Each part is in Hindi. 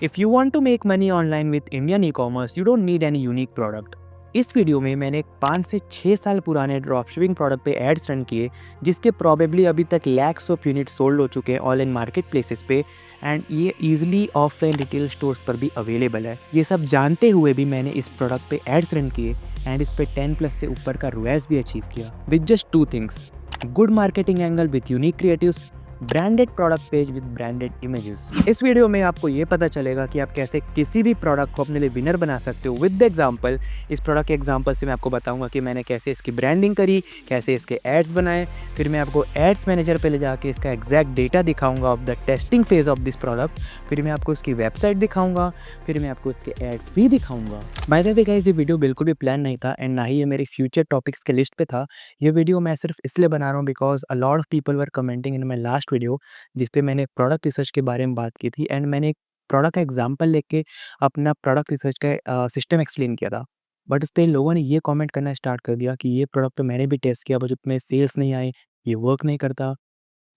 If you want to make money online with Indian e-commerce, you don't need any unique product. इस वीडियो में मैंने 5 से 6 साल पुराने ड्रॉपशिपिंग प्रोडक्ट पे एड्स रन किए जिसके प्रॉबेबली अभी तक लैक्स ऑफ यूनिट सोल्ड हो चुके हैं ऑल इन मार्केट प्लेसेस पे एंड ये ईजिली ऑफलाइन रिटेल स्टोर्स पर भी अवेलेबल है। ये सब जानते हुए भी मैंने इस प्रोडक्ट पे एड्स रन किए एंड इस पे 10 प्लस से ऊपर का रोएस भी अचीव किया with just two things: good marketing angle with unique creatives, branded product page with branded images. इस वीडियो में आपको ये पता चलेगा कि आप कैसे किसी भी प्रोडक्ट को अपने लिए विनर बना सकते हो विद द एग्जांपल। इस प्रोडक्ट के एग्जांपल से मैं आपको बताऊंगा कि मैंने कैसे इसकी ब्रांडिंग करी, कैसे इसके एड्स बनाए, फिर मैं आपको एड्स मैनेजर पे ले जाके इसका एग्जैक्ट डेटा दिखाऊंगा of the testing phase of this product, फिर मैं आपको इसकी वेबसाइट दिखाऊंगा, फिर मैं आपको इसके एड्स भी दिखाऊंगा। बाय द वे गाइस, ये वीडियो बिल्कुल भी प्लान नहीं था एंड ना ही ये मेरी फ्यूचर टॉपिक्स के लिस्ट पे था। ये वीडियो मैं सिर्फ इसलिए बना रहा हूँ because a lot of people were commenting in my last video जिस पे मैंने प्रोडक्ट रिसर्च के बारे में बात की थी एंड मैंने एक प्रोडक्ट का एग्जांपल लेके अपना प्रोडक्ट रिसर्च का सिस्टम एक्सप्लेन किया था। बट उस पे लोगों ने ये कमेंट करना स्टार्ट कर दिया कि ये प्रोडक्ट तो मैंने भी टेस्ट किया बट उसमें सेल्स नहीं आए, ये वर्क नहीं करता।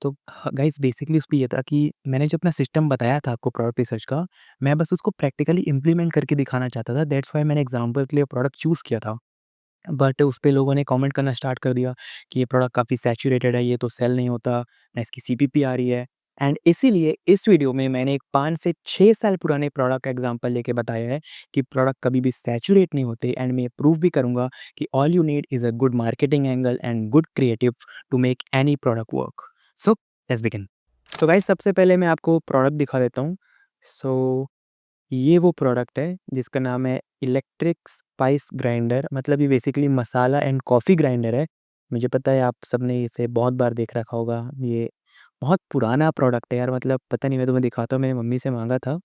तो गाइस बेसिकली उस पे ये था कि मैंने जो अपना सिस्टम बताया था आपको प्रोडक्ट रिसर्च का, मैं बस उसको प्रैक्टिकली इम्प्लीमेंट करके दिखाना चाहता था। दैट्स व्हाई मैंने एग्जांपल के लिए प्रोडक्ट चूज़ किया था। बट उस पे लोगों ने कमेंट करना स्टार्ट कर दिया कि ये प्रोडक्ट काफ़ी सैचुरेटेड है, ये तो सेल नहीं होता, ना इसकी सीपीपी आ रही है। एंड इसीलिए इस वीडियो में मैंने एक 5 से 6 साल पुराने प्रोडक्ट का एग्जांपल लेके बताया है कि प्रोडक्ट कभी भी सैचुरेट नहीं होते एंड मैं प्रूव भी करूँगा कि all you need is a good marketing angle and good creative to make any product work. So let's begin. So guys, सबसे पहले मैं आपको प्रोडक्ट दिखा देता हूँ। सो ये वो प्रोडक्ट है जिसका नाम है इलेक्ट्रिक स्पाइस ग्राइंडर। मतलब ये basically masala and coffee grinder है। मुझे पता है आप सबने इसे बहुत बार देख रखा होगा। ये बहुत पुराना प्रोडक्ट है यार, मतलब पता नहीं, मैं तुम्हें दिखाता हूँ। मैंने मम्मी से माँगा था,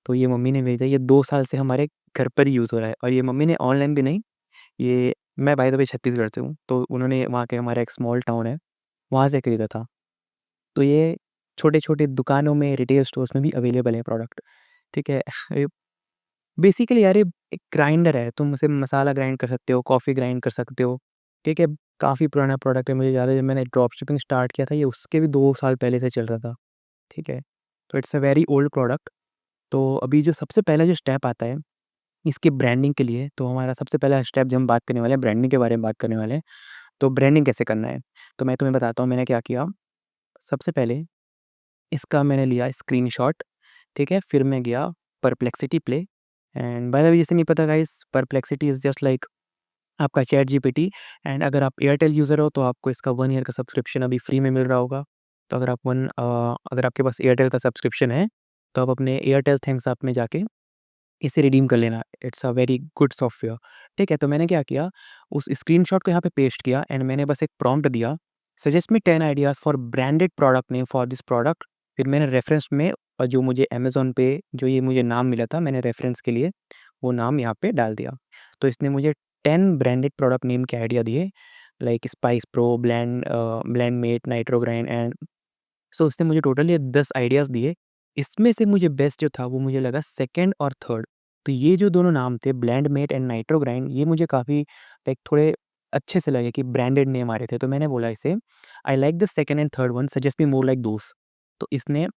तो ये मम्मी ने भेजा। ये 2 साल से हमारे घर पर ही यूज़ हो रहा है और ये मम्मी ने ऑनलाइन भी नहीं, ये मैं बाय द वे छत्तीसगढ़ से हूँ, तो उन्होंने वहाँ के, हमारा एक स्मॉल टाउन है, वहाँ से खरीदा था। तो ये छोटे-छोटे दुकानों में, रिटेल स्टोर्स में भी अवेलेबल है प्रोडक्ट, ठीक है? ये बेसिकली यार ये एक ग्राइंडर है, तुम उसे मसाला ग्राइंड कर सकते हो, कॉफ़ी ग्राइंड कर सकते हो, ठीक है? काफ़ी पुराना प्रोडक्ट है, मुझे याद है जब मैंने ड्रॉप शिपिंग स्टार्ट किया था, ये उसके भी 2 साल पहले से चल रहा था, ठीक है? तो it's a very old product. तो अभी जो सबसे पहला जो स्टेप आता है, इसकी ब्रांडिंग के लिए, तो हमारा सबसे पहला स्टेप जब हम बात करने वाले हैं, ब्रांडिंग के बारे में बात करने वाले हैं, तो ब्रांडिंग कैसे करना है? तो मैं तुम्हें बताता हूँ मैंने क्या किया। सबसे पहले इसका मैंने लिया स्क्रीनशॉट, ठीक है? फिर मैं गया perplexity play and bye the वे, जिसे नहीं पता guys, perplexity is just like आपका चैट जीपीटी। एंड अगर आप एयरटेल यूज़र हो तो आपको इसका 1 ईयर का सब्सक्रिप्शन अभी फ्री में मिल रहा होगा। तो अगर आपके पास एयरटेल का सब्सक्रिप्शन है, तो आप अपने एयरटेल थैंक्स ऐप में जाके इसे रिडीम कर लेना। It's a very good software, ठीक है? तो मैंने क्या किया, उस स्क्रीनशॉट को यहाँ पे पेस्ट किया एंड मैंने बस एक प्रॉम्प्ट दिया, suggest me 10 ideas for branded product name for this product. फिर मैंने रेफरेंस में जो मुझे अमेज़न पे जो ये मुझे नाम मिला था, मैंने रेफरेंस के लिए वो नाम यहाँ पे डाल दिया। तो इसने मुझे 10 ब्रांडेड प्रोडक्ट नेम के आइडिया दिए, like spice pro, blend mate, nitro grind and so उसने मुझे टोटल ये 10 आइडियाज़ दिए। इसमें से मुझे बेस्ट जो था वो मुझे लगा सेकंड और थर्ड। तो ये जो दोनों नाम थे, ब्लेंडमेट एंड नाइट्रो ग्राइंड, ये मुझे काफ़ी लाइक थोड़े अच्छे से लगे कि ब्रांडेड नेम आ रहे थे। तो मैंने बोला इसे, I like the second and third one, suggest me more like those. तो इसने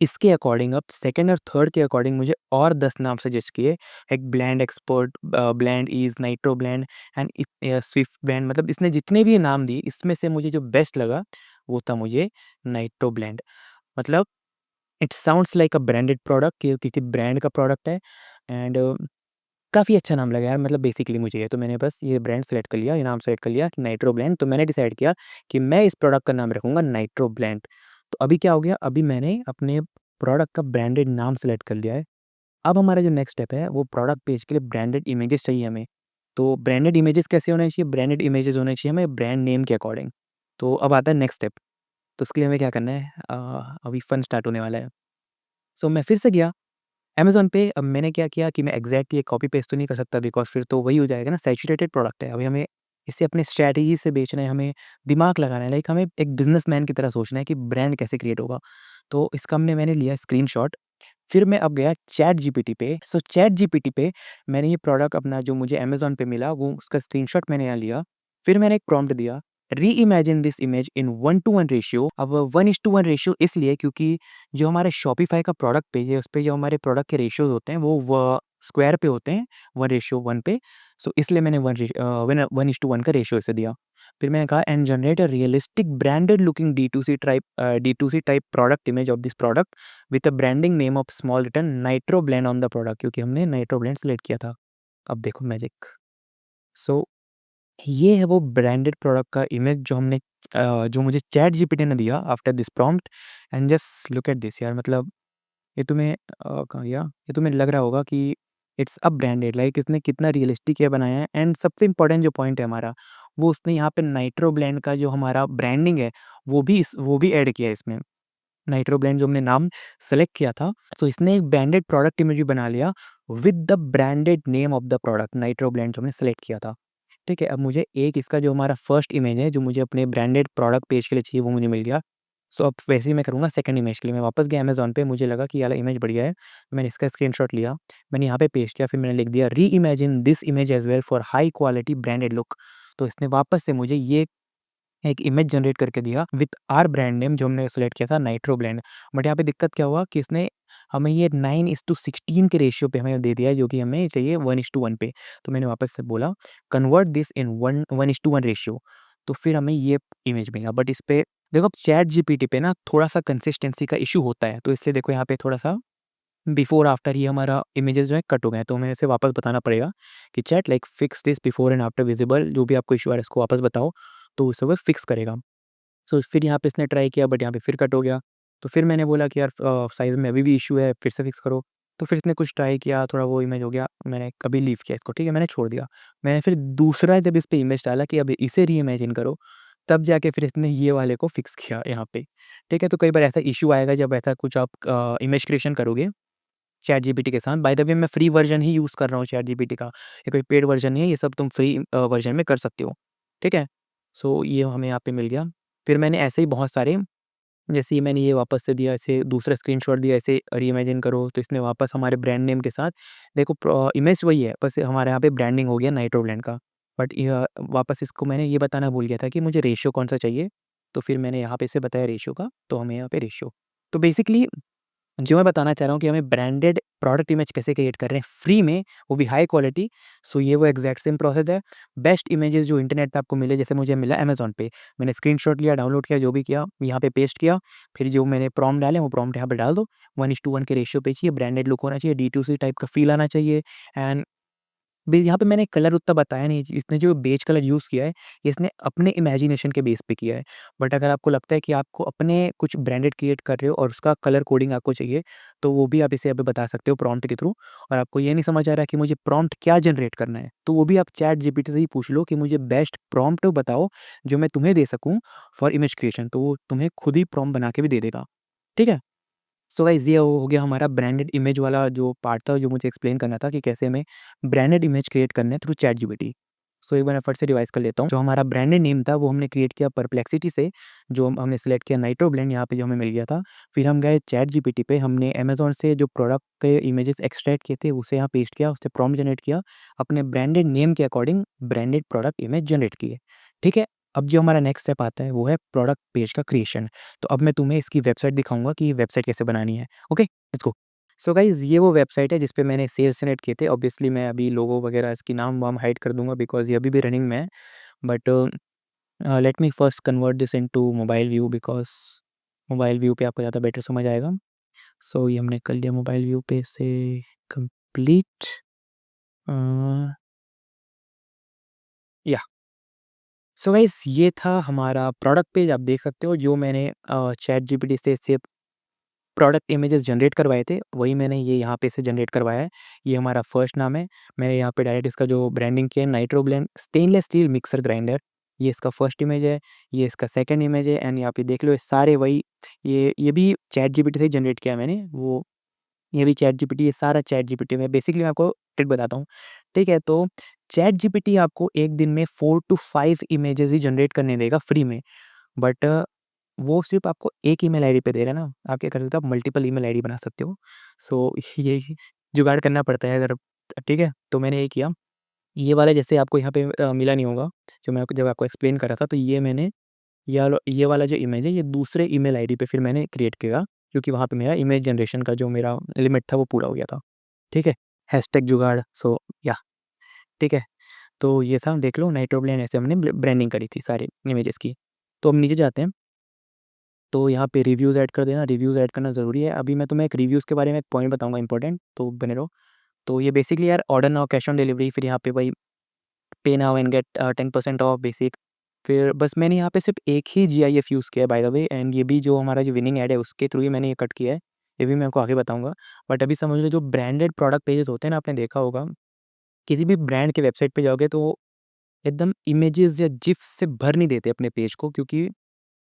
इसके अकॉर्डिंग अब सेकंड और थर्ड के अकॉर्डिंग मुझे और 10 नाम सजेस्ट किए। एक blend expert, blend ease, nitro blend and Swift blend. मतलब इसने जितने भी नाम दिए, इसमें से मुझे जो बेस्ट लगा वो था मुझे नाइट्रो ब्लेंड। मतलब it sounds like a branded product, कि किसी ब्रांड का प्रोडक्ट है एंड काफ़ी अच्छा नाम लगा यार, मतलब बेसिकली मुझे ये, तो मैंने बस ये ब्रांड सेलेक्ट कर लिया, ये नाम सेलेक्ट कर लिया कि नाइट्रो ब्लेंड। तो मैंने डिसाइड किया कि मैं इस प्रोडक्ट का नाम रखूँगा नाइट्रो ब्लेंड। तो अभी क्या हो गया, अभी मैंने अपने प्रोडक्ट का ब्रांडेड नाम सेलेक्ट कर लिया है। अब हमारा जो नेक्स्ट स्टेप है वो प्रोडक्ट पेज के लिए ब्रांडेड इमेजेस चाहिए हमें। तो ब्रांडेड इमेजेस कैसे होने चाहिए? ब्रांडेड इमेजेस होने चाहिए हमें ब्रांड नेम के अकॉर्डिंग। तो अब आता है नेक्स्ट स्टेप। तो उसके लिए हमें क्या करना है, अभी फन स्टार्ट होने वाला है। सो मैं फिर से गया अमेज़न पे। अब मैंने क्या किया कि मैं एग्ज़ैक्टली ये कॉपी पेस्ट तो नहीं कर सकता बिकॉज़ फिर तो वही हो जाएगा ना, सैचुरेटेड प्रोडक्ट है। अभी हमें इसे अपने स्ट्रैटेजी से बेचना है, हमें दिमाग लगाना है, लाइक हमें एक बिज़नेसमैन की तरह सोचना है कि ब्रांड कैसे क्रिएट होगा। तो इसका मैंने लिया स्क्रीनशॉट। फिर मैं अब गया चैट जीपीटी पे। सो चैट जीपीटी पे मैंने ये प्रोडक्ट अपना जो मुझे अमेज़न पे मिला वो उसका स्क्रीनशॉट मैंने यहाँ लिया। फिर मैंने एक प्रॉम्प्ट दिया reimagine this image in 1:1 ratio. अब 1:1 रेशियो इसलिए क्योंकि जो हमारा शॉपिफ़ाई का प्रोडक्ट पेज है, उसपे जो हमारे प्रोडक्ट के रेशियोज़ होते हैं, वो स्क्वायर पे होते हैं, 1:1 पे। सो इसलिए मैंने 1:1 का रेशियो इसे दिया। फिर मैंने कहा and generate a realistic branded looking D2C type product image of this product with a branding name of small written nitro blend on the product, क्योंकि हमने नाइट्रो ब्लेंड सेलेक्ट किया था। अब देखो मैजिक। सो ये है वो ब्रांडेड प्रोडक्ट का इमेज जो मुझे चैट जीपीटी ने दिया after this prompt. And just look at this यार, मतलब ये तुम्हें कहाँ गया? ये तुम्हें लग रहा होगा कि इट्स अ ब्रांडेड, लाइक इसने कितना रियलिस्टिक ये बनाया है। एंड सबसे इम्पोर्टेंट जो पॉइंट है हमारा, वो उसने यहाँ पे नाइट्रो ब्लेंड का जो हमारा ब्रांडिंग है, वो भी ऐड किया है इसमें। नाइट्रो ब्लेंड जो हमने नाम सेलेक्ट किया था, तो इसने एक ब्रांडेड प्रोडक्ट इमेज भी बना लिया with the branded name of the product nitro blend जो हमने सेलेक्ट किया था। ठीक है, अब मुझे एक इसका जो हमारा फर्स्ट इमेज है, जो मुझे अपने ब्रांडेड प्रोडक्ट पेज के लिए चाहिए, वो मुझे मिल गया। सो अब वैसे ही मैं करूँगा सेकंड इमेज के लिए। मैं वापस गया अमेज़न पे, मुझे लगा कि ये वाला इमेज बढ़िया है। मैंने इसका स्क्रीनशॉट लिया, मैंने यहाँ पे पेस्ट किया, फिर मैंने लिख दिया reimagine this image as well for high quality branded look. तो इसने वापस से मुझे ये एक इमेज जनरेट करके दिया विथ आवर ब्रांड नेम जो हमने सेलेक्ट किया था नाइट्रो ब्लेंड। बट यहाँ पे दिक्कत क्या हुआ कि इसने हमें ये 9:16 के रेशियो पे हमें दे दिया है, जो कि हमें चाहिए 1:1 पे। तो मैंने वापस से बोला कन्वर्ट दिस इन 1:1 रेशियो, तो फिर हमें ये इमेज मिला। बट इस पे देखो, अब चैट जीपीटी पे ना थोड़ा-सा कंसिस्टेंसी का इश्यू होता है, तो इसलिए देखो यहाँ पे थोड़ा-सा बिफोर आफ्टर ही हमारा इमेजेस जो है कट हो गए हैं। तो हमें इसे वापस बताना पड़ेगा कि chat like fix this before and after visible, जो भी आपको इश्यू आ रहा है इसको वापस बताओ, तो उसे वो फिक्स करेगा। सो फिर यहाँ पे इसने ट्राई किया, बट यहाँ पे फिर कट हो गया। तो फिर मैंने बोला कि यार साइज़ में अभी भी इश्यू है, फिर से फिक्स करो। तो फिर इसने कुछ ट्राई किया, थोड़ा वो इमेज हो गया, मैंने कभी लीव किया इसको, ठीक है, मैंने छोड़ दिया। मैंने फिर दूसरा जब इस पे इमेज डाला कि अब इसे रीइमेजिन करो, तब जाके फिर इसने ये वाले को फिक्स किया यहाँ पे, ठीक है। तो कई बार ऐसा इश्यू आएगा जब ऐसा कुछ आप इमेज क्रिएशन करोगे चैटजीपीटी के साथ। बाय द वे मैं फ्री वर्ज़न ही यूज़ कर रहा हूँ चैटजीपीटी का, ये कोई पेड वर्ज़न नहीं है, ये सब तुम फ्री वर्ज़न में कर सकते हो, ठीक है। सो ये हमें यहाँ पे मिल गया। फिर मैंने ऐसे ही बहुत सारे, जैसे ये मैंने ये वापस से दिया, ऐसे दूसरा स्क्रीनशॉट दिया, ऐसे रीइमेजिन करो, तो इसने वापस हमारे ब्रांड नेम के साथ देखो इमेज वही है, बस हमारे यहाँ पे ब्रांडिंग हो गया नाइट्रो ब्रांड का। बट वापस इसको मैंने ये बताना भूल गया था कि मुझे रेशियो कौन-सा चाहिए, तो फिर मैंने यहाँ पे इसे बताया रेशियो का, तो हमें यहाँ पे रेशियो। तो बेसिकली जो मैं बताना चाह रहा हूँ कि हमें ब्रांडेड प्रोडक्ट इमेज कैसे क्रिएट कर रहे हैं फ्री में, वो भी हाई क्वालिटी। सो ये वो एग्जैक्ट सेम प्रोसेस है। बेस्ट इमेजेस जो इंटरनेट पे आपको मिले, जैसे मुझे मिला अमेज़न पे, मैंने स्क्रीनशॉट लिया, डाउनलोड किया, जो भी किया, यहाँ पे पेस्ट किया, फिर जो मैंने प्रॉम्प्ट डाले, वो प्रॉम्प्ट यहाँ पे डाल दो। 1:1 के रेशियो पे चाहिए, ब्रांडेड लुक होना चाहिए, डी2सी टाइप का फ़ील आना चाहिए। एंड बे यहाँ पे मैंने कलर उतना बताया नहीं, इसने जो बेज कलर यूज़ किया है, ये इसने अपने इमेजिनेशन के बेस पे किया है। बट अगर आपको लगता है कि आपको अपने कुछ ब्रांडेड क्रिएट कर रहे हो और उसका कलर कोडिंग आपको चाहिए, तो वो भी आप इसे अभी बता सकते हो प्रॉम्प्ट के थ्रू। और आपको ये नहीं समझ आ रहा है कि मुझे प्रॉम्प्ट क्या जनरेट करना है, तो वो भी आप चैट जीपीटी से ही पूछ लो कि मुझे बेस्ट प्रॉम्प्ट बताओ, जो मैं तुम्हें दे सकूँ फॉर इमेज क्रिएशन, तो वो तुम्हें खुद ही प्रॉम्प्ट बना के भी दे देगा। ठीक है? सो गाइस, ये हो गया हमारा ब्रांडेड इमेज वाला जो पार्ट था, जो मुझे एक्सप्लेन करना था कि कैसे हमें ब्रांडेड इमेज क्रिएट करना है थ्रू चैट जीपीटी। सो एक बार मैं फट से रिवाइज कर लेता हूँ। जो हमारा ब्रांडेड नेम था, वो हमने क्रिएट किया परप्लेक्सिटी से, जो हमने सेलेक्ट किया नाइट्रो ब्लेंड, यहाँ पे जो हमें मिल गया था। फिर हम गए चैट जीपीटी पे, हमने अमेजोन से जो प्रोडक्ट के इमेजेस एक्सट्रैक्ट किए थे, उसे यहाँ पेस्ट किया, उससे प्रॉम्प्ट जनरेट किया, अपने ब्रांडेड नेम के according branded product image generate किए। ठीक है, अब जो हमारा नेक्स्ट स्टेप आता है, वो है प्रोडक्ट पेज का क्रिएशन। तो अब मैं तुम्हें इसकी वेबसाइट दिखाऊंगा कि ये वेबसाइट कैसे बनानी है। Okay, let's go. So guys, ये वो वेबसाइट है जिस पे मैंने सेल्स जनरेट किए थे। ऑब्वियसली मैं अभी लोगो वगैरह इसकी नाम-वाम हाइड कर दूँगा, बिकॉज़ ये अभी भी रनिंग में है। But let me first convert this into mobile view, because mobile view पे आपको ज़्यादा बेटर समझ आएगा। सो ये हमने कर लिया मोबाइल व्यू पे से कंप्लीट। अ, या सो गाइज़, ये था हमारा प्रोडक्ट पेज। आप देख सकते हो जो मैंने चैट जीपीटी से प्रोडक्ट इमेजेस जनरेट करवाए थे, वही मैंने ये यहाँ पे से जनरेट करवाया है। ये हमारा फर्स्ट नाम है। मैंने यहाँ पे डायरेक्ट इसका जो ब्रांडिंग किया है, nitro blend stainless steel mixer grinder, ये इसका फर्स्ट इमेज है, ये इसका सेकंड इमेज है। एंड यहाँ पे देख लो, ये सारे वही, ये भी चैट जीपीटी से ही जनरेट किया है मैंने। वो ये भी चैट जीपीटी, ये सारा चैट जीपीटी में। बेसिकली मैं आपको ट्रिक बताता हूँ, ठीक है? तो चैट जीपीटी आपको एक दिन में 4 टू 5 इमेजेस ही जनरेट करने देगा फ्री में। बट वो सिर्फ़ आपको एक ईमेल आईडी पे दे रहा है ना, आप क्या कर सकते हो, आप मल्टीपल ईमेल आईडी बना सकते हो। सो ये जुगाड़ करना पड़ता है अगर, ठीक है? तो मैंने ये किया, ये वाला जैसे आपको यहाँ पे मिला नहीं होगा, जो मैं आपको जब आपको एक्सप्लेन कर रहा था, तो ये मैंने ये वाला जो इमेज है, ये दूसरे ईमेल आईडी पे फिर मैंने क्रिएट किया, क्योंकि वहाँ पे मेरा इमेज जनरेशन का जो मेरा लिमिट था, वो पूरा हो गया था। ठीक है? हैशटैग जुगाड़ सो या ठीक है? तो ये था, देख लो नाइट्रोब्लेंड ऐसे हमने ब्रांडिंग करी थी सारे इमेजेस की। तो अब नीचे जाते हैं, तो यहाँ पे रिव्यूज़ ऐड कर देना, रिव्यूज़ ऐड करना ज़रूरी है। अभी मैं तुम्हें एक रिव्यूज़ के बारे में एक पॉइंट बताऊँगा इंपॉर्टेंट, तो बने रहो। तो ये बेसिकली यार order now cash on delivery, फिर यहाँ पे वही pay now and get 10% off basic. फिर बस मैंने यहाँ पे सिर्फ एक ही जीआईएफ यूज़ किया है बाय द वे, एंड ये भी जो हमारा जो विनिंग ऐड है उसके थ्रू ही मैंने ये कट किया है। ये भी मैं आपको आगे बताऊँगा। बट अभी समझ लो जो ब्रांडेड प्रोडक्ट पेजेस होते हैं ना, आपने देखा होगा, किसी भी ब्रांड के वेबसाइट पे जाओगे तो एकदम इमेजेस या जिफ्स से भर नहीं देते अपने पेज को, क्योंकि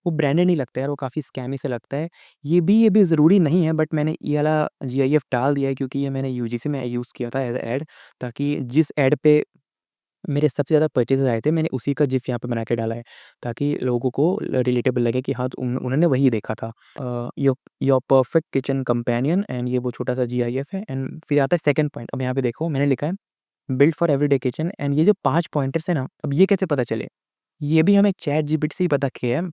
वो ब्रांडेड नहीं लगता यार, वो काफ़ी स्कैमी सा लगता है। ये भी ज़रूरी नहीं है, बट मैंने ये वाला जीआईएफ डाल दिया है, क्योंकि ये मैंने यूजीसी में यूज़ किया था एज़ अ ऐड, ताकि जिस ऐड पे मेरे सबसे ज़्यादा परचेज़ेज़ आए थे, मैंने उसी का जिफ यहाँ पे बना के डाला है, ताकि लोगों को रिलेटेबल लगे कि हाँ, तो उन्होंने वही देखा था। Your perfect kitchen companion, and ये वो छोटा-सा जीआईएफ है, एंड फिर आता है सेकंड पॉइंट। अब यहाँ पे देखो मैंने लिखा है build for everyday kitchen, and ये जो 5 पॉइंटर्स हैं ना, अब ये कैसे पता चले? ये भी हमें चैट जीपीटी से ही पता किया है।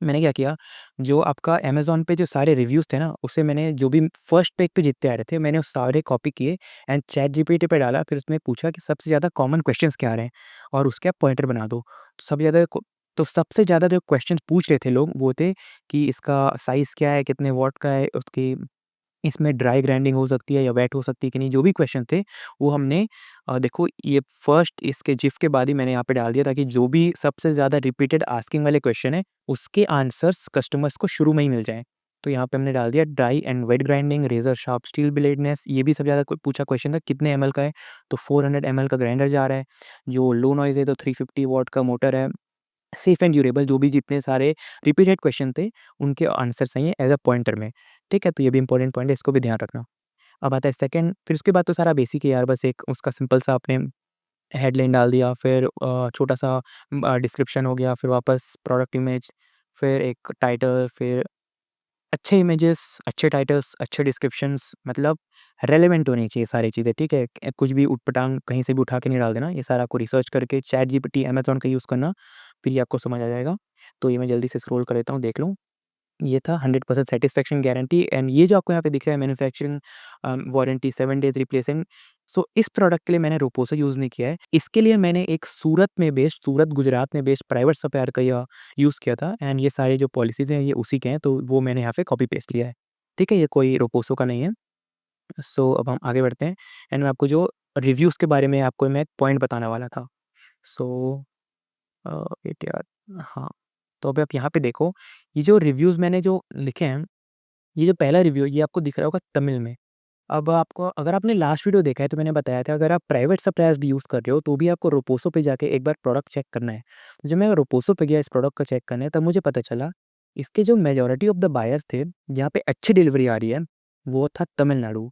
मैंने क्या किया, जो आपका अमेज़न पे जो सारे रिव्यूज़ थे ना, उससे मैंने जो भी फर्स्ट पेज पे जितने आ रहे थे, मैंने वो सारे कॉपी किए एंड चैट जीपीटी पे डाला। फिर उसमें पूछा कि सबसे ज़्यादा कॉमन क्वेश्चंस क्या आ रहे हैं, और उसके आप पॉइंटर बना दो। तो सबसे ज़्यादा जो क्वेश्चंस पूछ रहे थे लोग, वो थे कि इसका साइज़ क्या है, कितने वॉट का है, उसकी इसमें ड्राई ग्राइंडिंग हो सकती है या वेट हो सकती है कि नहीं, जो भी क्वेश्चन थे वो हमने देखो ये फर्स्ट इसके जिफ के बाद ही मैंने यहाँ पे डाल दिया, ताकि जो भी सबसे ज़्यादा रिपीटेड आस्किंग वाले क्वेश्चन है उसके आंसर्स कस्टमर्स को शुरू में ही मिल जाएँ। तो यहाँ पे हमने डाल दिया dry and wet grinding, razor sharp steel blades, ये भी सबसे ज़्यादा पूछा क्वेश्चन था, कितने एमएल का है, तो 400 एमएल का ग्राइंडर जा रहा है। जो लो नॉइज़ है तो 350 वॉट का मोटर है। सेफ एंड ड्यूरेबल, जो भी जितने सारे रिपीटेड क्वेश्चन थे उनके आंसर सही है एज़ अ पॉइंटर में। ठीक है? तो ये भी इंपॉर्टेंट पॉइंट है, इसको भी ध्यान रखना। अब आता है सेकंड, फिर उसके बाद तो सारा बेसिक है यार, बस एक उसका सिंपल सा आपने हेडलाइन डाल दिया, फिर छोटा-सा डिस्क्रिप्शन हो गया, फिर वापस प्रोडक्ट इमेज, फिर एक टाइटल, फिर अच्छे इमेजेस, अच्छे टाइटल्स, अच्छे डिस्क्रिप्शंस, मतलब रेलेवेंट होनी चाहिए सारी चीज़ें, ठीक है? कुछ भी ऊट-पटांग कहीं से भी उठा के नहीं डाल देना, ये सारा आपको रिसर्च करके चैट जीपीटी, अमेज़न का यूज़ करना, फिर ये आपको समझ आ जाएगा। तो ये मैं जल्दी से स्क्रॉल कर लेता हूँ, देख लो। ये था 100% सैटिस्फैक्शन गारंटी, एंड ये जो आपको यहाँ पे दिख रहा है मैन्युफैक्चरिंग वारंटी 7 डेज़ रिप्लेसिंग। सो इस प्रोडक्ट के लिए मैंने रोपोसो यूज़ नहीं किया है। इसके लिए मैंने एक सूरत, गुजरात में बेस्ड प्राइवेट सप्लायर का यह यूज़ किया था, एंड ये सारे जो पॉलिसीज़ हैं ये उसी के हैं, तो वो मैंने यहाँ पे कॉपी पेस्ट किया है। ठीक है? ये कोई रोपोसो का नहीं है। सो अब हम आगे बढ़ते हैं, एंड मैं आपको जो रिव्यूज़ के बारे में आपको मैं एक पॉइंट बताने वाला था। सो वेट यार, हाँ, तो अभी आप यहाँ पे देखो, ये जो रिव्यूज़ मैंने जो लिखे हैं, ये जो पहला रिव्यू है, ये आपको दिख रहा होगा तमिल में। अब आपको, अगर आपने लास्ट वीडियो देखा है तो मैंने बताया था, अगर आप प्राइवेट सप्लायर्स भी यूज़ कर रहे हो तो भी आपको रोपोसो पे जाके एक बार प्रोडक्ट चेक करना है। तो जब मैं रोपोसो पे गया इस प्रोडक्ट को चेक करने, तब मुझे पता चला इसके जो मेजॉरिटी ऑफ द बायर्स थे, जहाँ पे अच्छी डिलीवरी आ रही है, वो था तमिलनाडु।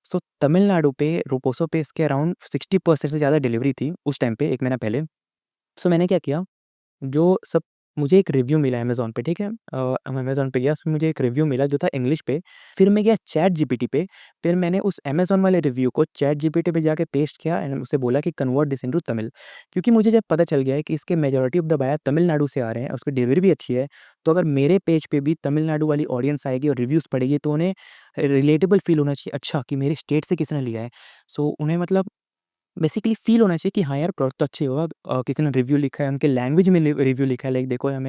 सो तमिलनाडु पे रोपोसो पे इसके अराउंड 60% से ज़्यादा डिलीवरी थी उस टाइम पे 1 महीना पहले। सो मैंने क्या किया, जो सब मुझे एक रिव्यू मिला अमेज़न पे, ठीक है? मैं अमेज़न पे गया, उसमें मुझे एक रिव्यू मिला जो था इंग्लिश पे। फिर मैं गया चैट जीपीटी पे, फिर मैंने उस अमेज़न वाले रिव्यू को चैट जीपीटी पे जाके पेस्ट किया एंड उसे बोला कि कन्वर्ट दिस इनटू तमिल। क्योंकि मुझे जब पता चल गया है कि इसके majority of the buyer Tamil Nadu से आ रहे हैं, उसकी डिलीवरी भी अच्छी है, तो अगर मेरे पेज पे भी तमिलनाडु वाली ऑडियंस आएगी और रिव्यूज़ पढ़ेगी, तो उन्हें रिलेटेबल फ़ील होना चाहिए, अच्छा कि मेरे स्टेट से किसी ने लिया है। सो उन्हें मतलब बेसिकली फ़ील होना चाहिए कि हाँ यार, प्रोडक्ट तो अच्छी होगा। किसी ने रिव्यू लिखा है, उनके लैंग्वेज में रिव्यू लिखा है, लाइक देखो यहाँ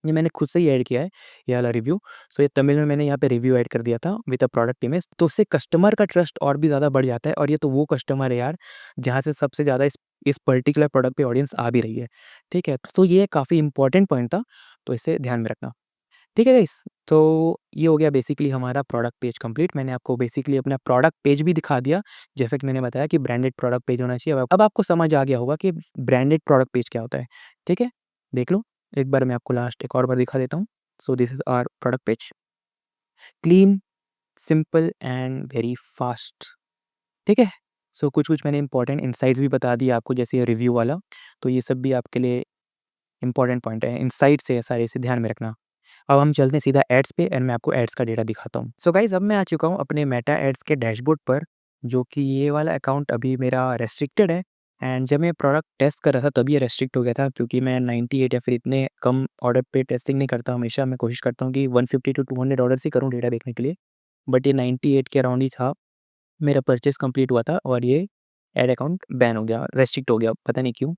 मैंने खुद से ही ऐड किया है ये वाला रिव्यू। सो ये तमिल में मैंने यहाँ पे रिव्यू ऐड कर दिया था विद अ प्रोडक्ट इमेज, तो उससे कस्टमर का ट्रस्ट और भी ज़्यादा बढ़ जाता है, और ये तो वो कस्टमर है यार, जहाँ से सबसे ज़्यादा इस पर्टिकुलर प्रोडक्ट पे ऑडियंस आ भी रही है। ठीक है? तो ये काफ़ी इंपॉर्टेंट पॉइंट था, तो इसे ध्यान में रखना। ठीक है गाइस, तो ये हो गया बेसिकली हमारा प्रोडक्ट पेज कंप्लीट। मैंने आपको बेसिकली अपना प्रोडक्ट पेज भी दिखा दिया, जैसा कि मैंने बताया कि ब्रांडेड प्रोडक्ट पेज होना चाहिए। अब आपको समझ आ गया होगा कि ब्रांडेड प्रोडक्ट पेज क्या होता है। ठीक है? देख लो, एक बार मैं आपको लास्ट एक और बार दिखा देता हूँ। So this is our product page, clean, simple and very fast. ठीक है? सो कुछ-कुछ मैंने इंपॉर्टेंट इनसाइट्स भी बता दिए आपको, जैसे ये रिव्यू वाला, तो ये सब भी आपके लिए इंपॉर्टेंट पॉइंट है, इनसाइट्स है सारे, इसे ध्यान में रखना। अब हम चलते हैं सीधा एड्स पे, एंड मैं आपको एड्स का डेटा दिखाता हूँ। सो गाइज़, अब मैं आ चुका हूँ अपने मेटा एड्स के डैशबोर्ड पर, जो कि ये वाला अकाउंट अभी मेरा रेस्ट्रिक्टेड है, एंड जब मैं प्रोडक्ट टेस्ट कर रहा था तभी ये रेस्ट्रिक्ट हो गया था, क्योंकि मैं 98 या फिर इतने कम ऑर्डर पे टेस्टिंग नहीं करता हमेशा। मैं कोशिश करता हूँ कि 150 टू 200 ऑर्डर्स ही करूँ डेटा देखने के लिए। बट ये 98 के अराउंड ही था, मेरा परचेज़ कंप्लीट हुआ था और ये ऐड अकाउंट बैन हो गया, रेस्ट्रिक्ट हो गया, पता नहीं क्यों।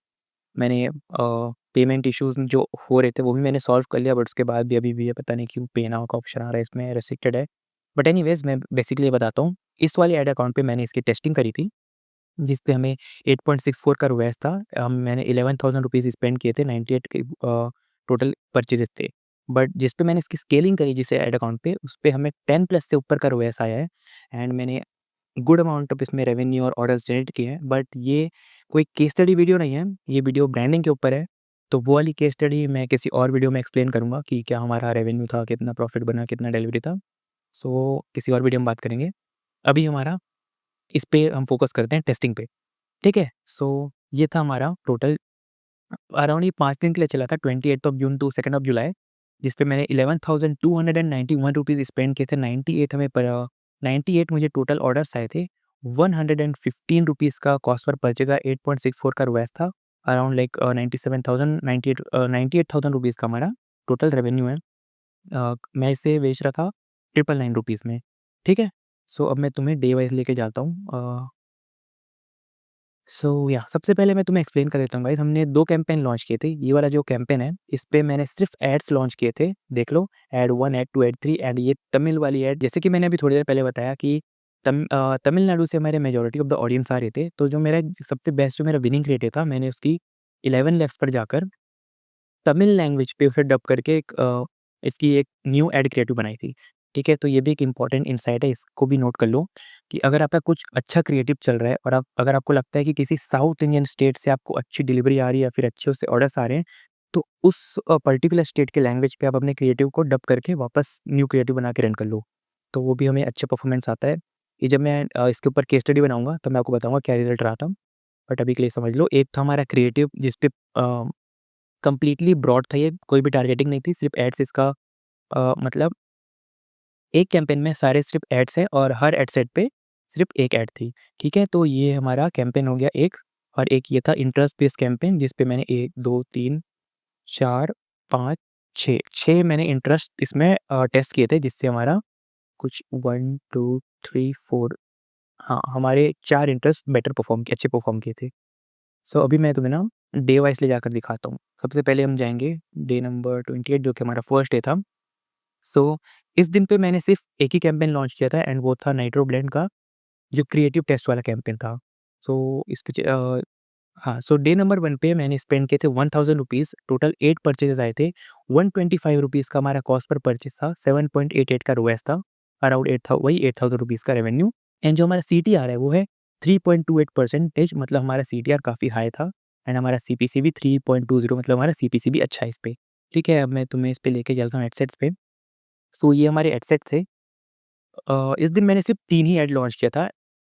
मैंने पेमेंट इश्यूज़ जो हो रहे थे वो भी मैंने सॉल्व कर लिया, बट उसके बाद भी अभी भी ये पता नहीं क्यों पे नाउ का ऑप्शन आ रहा है, इसमें रेस्ट्रिक्टेड है। बट एनीवेज़ मैं बेसिकली ये बताता हूँ, इस वाले ऐड अकाउंट पे मैंने इसकी टेस्टिंग करी थी, जिस पे हमें 8.64 का रिवाइज़ था। मैंने 11,000 रुपीज़ स्पेंड किए थे, 98 के टोटल परचेज़ेज़ थे। बट जिस पे मैंने इसकी स्केलिंग करी जिस ऐड अकाउंट पे, उस पे हमें 10 प्लस से ऊपर का रिवाइज़ आया है एंड मैंने गुड अमाउंट ऑफ इसमें रेवेन्यू और ऑर्डर्स जनरेट किए हैं। बट ये कोई केस स्टडी वीडियो नहीं है, ये वीडियो ब्रांडिंग के ऊपर है। तो वो वाली केस स्टडी मैं किसी और वीडियो में एक्सप्लेन करूँगा कि क्या हमारा रेवेन्यू था, कितना प्रॉफिट बना, कितना डिलीवरी था। सो किसी और वीडियो में बात करेंगे। अभी हमारा इस पे हम फ़ोकस करते हैं टेस्टिंग पे, ठीक है? सो ये था हमारा टोटल अराउंड ये 5 दिन के लिए चला था, 28th of June to 2nd of July, जिस पे मैंने 11,291 रुपीज़ स्पेंड किए थे। 98 हमें 98 मुझे टोटल ऑर्डर्स आए थे। 115 रुपीज़ का कॉस्ट पर परचेज़ आया, 8.64 का रिवाइज़ था। अराउंड लाइक 97,000 98 98,000 रुपीज़ का हमारा टोटल रेवेन्यू है। मैं इसे बेच रहा था 999 रुपीज़ में, ठीक है? सो अब मैं तुम्हें डे वाइज़ लेके जाता हूँ। या सबसे पहले मैं तुम्हें एक्सप्लेन कर देता हूँ गाइस, हमने 2 कैंपेन लॉन्च किए थे। ये वाला जो कैंपेन है, इस पे मैंने सिर्फ़ एड्स लॉन्च किए थे, देख लो, एड 1, एड 2, एड 3 एंड ये तमिल वाली एड, जैसे कि मैंने अभी थोड़ी देर पहले बताया कि तमिलनाडु से हमारे मेजॉरिटी ऑफ द ऑडियंस आ रहे थे। तो जो मेरा सबसे बेस्ट जो मेरा विनिंग रेट था, मैंने उसकी 11 लैप्स पर जाकर तमिल लैंग्वेज पे उसे डब करके इसकी एक न्यू एड क्रिएटिव बनाई थी, ठीक है? तो ये भी एक इम्पॉर्टेंट इनसाइट है, इसको भी नोट कर लो कि अगर आपका कुछ अच्छा क्रिएटिव चल रहा है और अगर आपको लगता है कि किसी साउथ इंडियन स्टेट से आपको अच्छी डिलीवरी आ रही है या फिर अच्छे उससे ऑर्डर्स आ रहे हैं, तो उस पर्टिकुलर स्टेट के लैंग्वेज पे आप अपने क्रिएटिव को डब करके वापस न्यू क्रिएटिव बना के रन कर लो, तो वो भी हमें अच्छा परफॉर्मेंस आता है। ये जब मैं इसके ऊपर केस स्टडी बनाऊँगा, तो मैं आपको बताऊँगा क्या रिज़ल्ट रहा था। बट अभी के लिए समझ लो, एक था हमारा क्रिएटिव जिस पे कंप्लीटली ब्रॉड था ये, कोई भी टारगेटिंग नहीं थी, सिर्फ़ एड्स इसका मतलब एक कैंपेन में सारे सिर्फ़ एड्स हैं और हर एड सेट पे सिर्फ़ एक एड थी, ठीक है? तो ये हमारा कैंपेन हो गया एक, और एक ये था इंटरेस्ट बेस्ड कैंपेन जिस पे मैंने 1, 2, 3, 4, 5, 6 मैंने इंटरेस्ट इसमें टेस्ट किए थे, जिससे हमारा कुछ 1, 2, 3, 4, हाँ, हमारे 4 इंटरेस्ट बेटर परफ़ॉर्म किए, अच्छे परफ़ॉर्म किए थे। सो अभी मैं तुम्हें ना डे वाइज़ ले जाकर दिखाता हूँ। सबसे पहले हम जाएँगे डे नंबर 28 जो कि हमारा फर्स्ट डे था। सो इस दिन पे मैंने सिर्फ़ एक ही कैंपेन लॉन्च किया था एंड वो था नाइट्रो ब्लेंड का जो क्रिएटिव टेस्ट वाला कैंपेन था। सो हाँ, सो डे नंबर 1 पे मैंने स्पेंड किए थे 1000 रुपीज़, टोटल 8 परचेज़ेज़ आए थे। 125 रुपीज़ का हमारा कॉस्ट पर परचेज़ था, 7.88 का रोएस था, अराउंड 8000 रुपीज़ का रेवेन्यू एंड जो हमारा सीटीआर है वो है 3.28% मतलब हमारा सीटीआर काफ़ी हाई था एंड हमारा सीपीसी भी 3.20 मतलब हमारा सीपीसी भी अच्छा है इस पे। ठीक है, अब मैं तुम्हें इस पे लेके चलता हूँ एडसेट्स पे। सो ये हमारे एडसेट्स थे। इस दिन मैंने सिर्फ़ 3 ही ऐड लॉन्च किया था,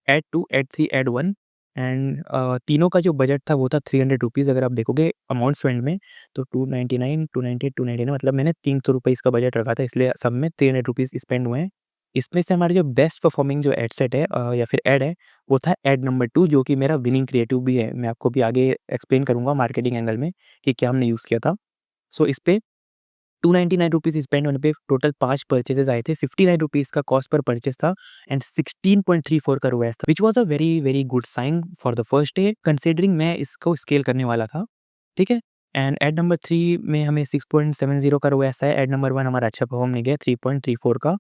ऐड 2, ऐड 3, ऐड 1 एंड तीनों का जो बजट था वो था 300 रुपीज़। अगर आप देखोगे अमाउंट स्पेंड में तो 299, 298, 299 मतलब मैंने 300 रुपए इसका बजट रखा था, इसलिए सब में 300 रुपीज़ स्पेंड हुए हैं। इसमें से हमारे जो बेस्ट परफॉर्मिंग जो एड सेट है या फिर एड है, वो था एड नंबर 2 जो कि मेरा विनिंग क्रिएटिव भी है। मैं आपको भी आगे एक्सप्लेन करूँगा मार्केटिंग एंगल में कि क्या हमने यूज़ किया था। सो इस पे 299 रुपीज़ स्पेंड होने पे टोटल 5 परचेज़ेज़ आए थे। 59 रुपीज़ का कॉस्ट पर परचेज़ था एंड 16.34 का रोएस था, which was a very, very good sign for the first day considering मैं इसको स्केल करने वाला था, ठीक है? एंड एड नंबर 3 में हमें 6.70 का रोएस है। एड नंबर 1 हमारा अच्छा परफॉर्म नहीं गया, 3.34 का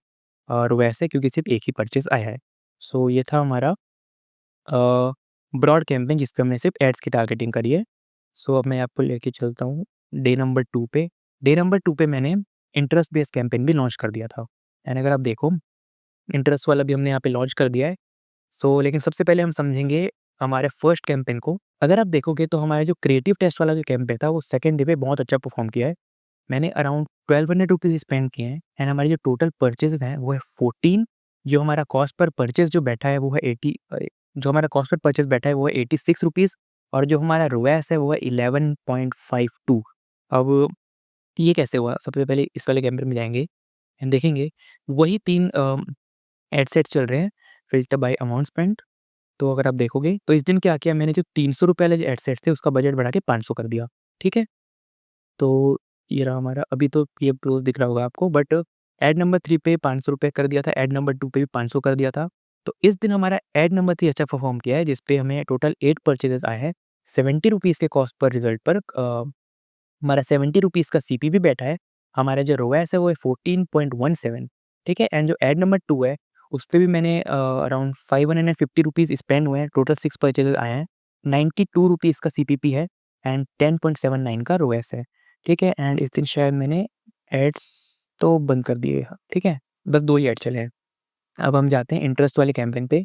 रोएस है क्योंकि सिर्फ़ एक ही परचेज़ आया है। सो ये था हमारा ब्रॉड कैंपेन जिस पे हमने सिर्फ़ एड्स की टारगेटिंग करी है। सो अब मैं आपको लेके चलता हूँ डे नंबर 2 पे। डे नंबर 2 पे मैंने इंटरेस्ट बेस्ड कैंपेन भी लॉन्च कर दिया था एंड अगर आप देखो इंटरेस्ट वाला भी हमने यहाँ पे लॉन्च कर दिया है। सो लेकिन सबसे पहले हम समझेंगे हमारे फर्स्ट कैंपेन को। अगर आप देखोगे तो हमारा जो क्रिएटिव टेस्ट वाला जो कैंपेन था वो सेकंड डे पे बहुत अच्छा परफॉर्म किया है। मैंने अराउंड 1200 रुपीज़ स्पेंड किए हैं एंड हमारे जो टोटल परचेज़ हैं वो है 14। जो हमारा कॉस्ट पर परचेज़ जो बैठा है वो है 80 जो हमारा कॉस्ट पर परचेज़ बैठा है वो है 86 रुपीज़ और जो हमारा रोएस है वो है 11.52। अब ये कैसे हुआ? सबसे पहले इस वाले कैंपेन में जाएँगे एंड देखेंगे वही 3 एड सेट्स चल रहे हैं, फ़िल्टर बाय अमाउंट स्पेंट, तो अगर आप देखोगे तो इस दिन क्या किया मैंने, जो 300 रुपये वाले जो एडसेट्स थे उसका बजट बढ़ा के 500 कर दिया, ठीक है? तो ये रहा हमारा, अभी तो ये क्लोज़ दिख रहा होगा आपको, बट ऐड नंबर 3 पे 500 रुपये कर दिया था, ऐड नंबर 2 पे भी 500 कर दिया था। तो इस दिन हमारा ऐड नंबर 3 अच्छा परफ़ॉर्म किया है, जिस पे हमें टोटल 8 परचेज़ेज़ आए हैं। ₹70 के कॉस्ट पर रिज़ल्ट पर हमारा ₹70 का सीपीवी बैठा है। हमारा जो रोएस है वो है 14.17, ठीक है? एंड जो ऐड नंबर 2 है, उस पे भी मैंने अराउंड ₹550 स्पेंड हुए हैं, टोटल 6 परचेज़ेज़ आए हैं। ₹92 का सीपीपी है एंड 10.79 का रोएस है, ठीक है? एंड इस दिन शायद मैंने एड्स तो बंद कर दिए, ठीक है? बस 2 ही ऐड चले हैं। अब हम जाते हैं इंटरेस्ट वाले कैंपेन पे।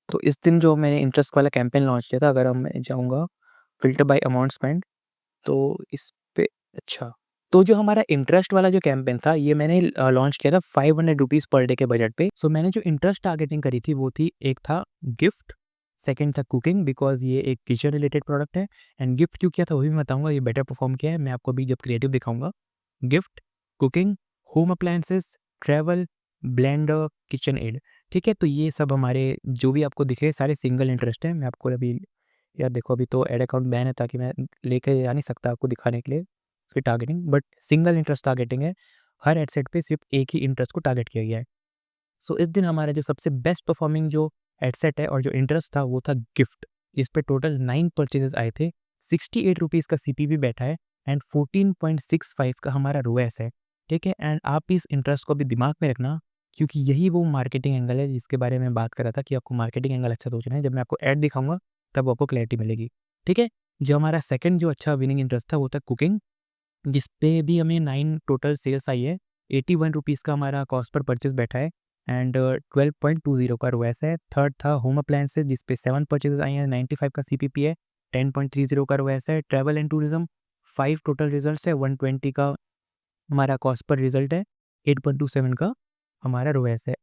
तो इस दिन जो मैंने इंटरेस्ट वाला कैंपेन लॉन्च किया था, अगर अब मैं जाऊँगा फ़िल्टर बाय अमाउंट स्पेंड, तो इस पे अच्छा, तो जो हमारा इंटरेस्ट वाला जो कैंपेन था, ये मैंने लॉन्च किया था ₹500 पर डे के बजट पे। सो मैंने जो इंटरेस्ट टारगेटिंग करी थी वो थी, एक था गिफ्ट, सेकंड था कुकिंग, बिकॉज़ ये एक किचन रिलेटेड प्रोडक्ट है। एंड गिफ्ट क्यों किया था वो भी मैं बताऊँगा, ये बेटर परफॉर्म किया है, मैं आपको अभी जब क्रिएटिव दिखाऊँगा। Gift, cooking, home appliances, travel, blender, kitchen aid, ठीक है? तो ये सब हमारे जो भी आपको दिख रहे हैं सारे सिंगल इंटरेस्ट हैं। मैं आपको अभी, यार देखो अभी तो ऐड अकाउंट बैन है, ताकि मैं लेके जा नहीं सकता आपको दिखाने के लिए उसकी targeting, but single interest targeting है। हर एडसेट पे सिर्फ एक ही इंटरेस्ट को टारगेट किया गया है। सो इस दिन हमारा जो सबसे बेस्ट परफॉर्मिंग जो एडसेट है और जो इंटरेस्ट था वो था गिफ्ट। इस पे टोटल 9 परचेजेस आए थे, ₹68 का सीपीवी बैठा है एंड 14.65 का हमारा रोएस है, ठीक है? एंड आप इस इंटरेस्ट को भी दिमाग में रखना, क्योंकि यही वो मार्केटिंग एंगल है जिसके बारे में बात कर रहा था कि आपको मार्केटिंग एंगल अच्छा सोचना है। जब मैं आपको ऐड दिखाऊंगा तब आपको क्लैरिटी मिलेगी, ठीक है? जो हमारा सेकंड जो अच्छा विनिंग इंटरेस्ट था वो था कुकिंग, जिस पे भी हमें 9 टोटल सेल्स आई है। ₹81 का हमारा कॉस्ट पर परचेज़ बैठा है एंड 12.20 का रोएस है। थर्ड था होम अप्लायंसेस, जिस पे 7 परचेज़ेज़ आई हैं, 95 का सीपीपी है, 10.30 का रोएस है। Travel and tourism 5 total results है, 120 का हमारा कॉस्ट पर रिज़ल्ट है, 8.27 का हमारा रोएस है।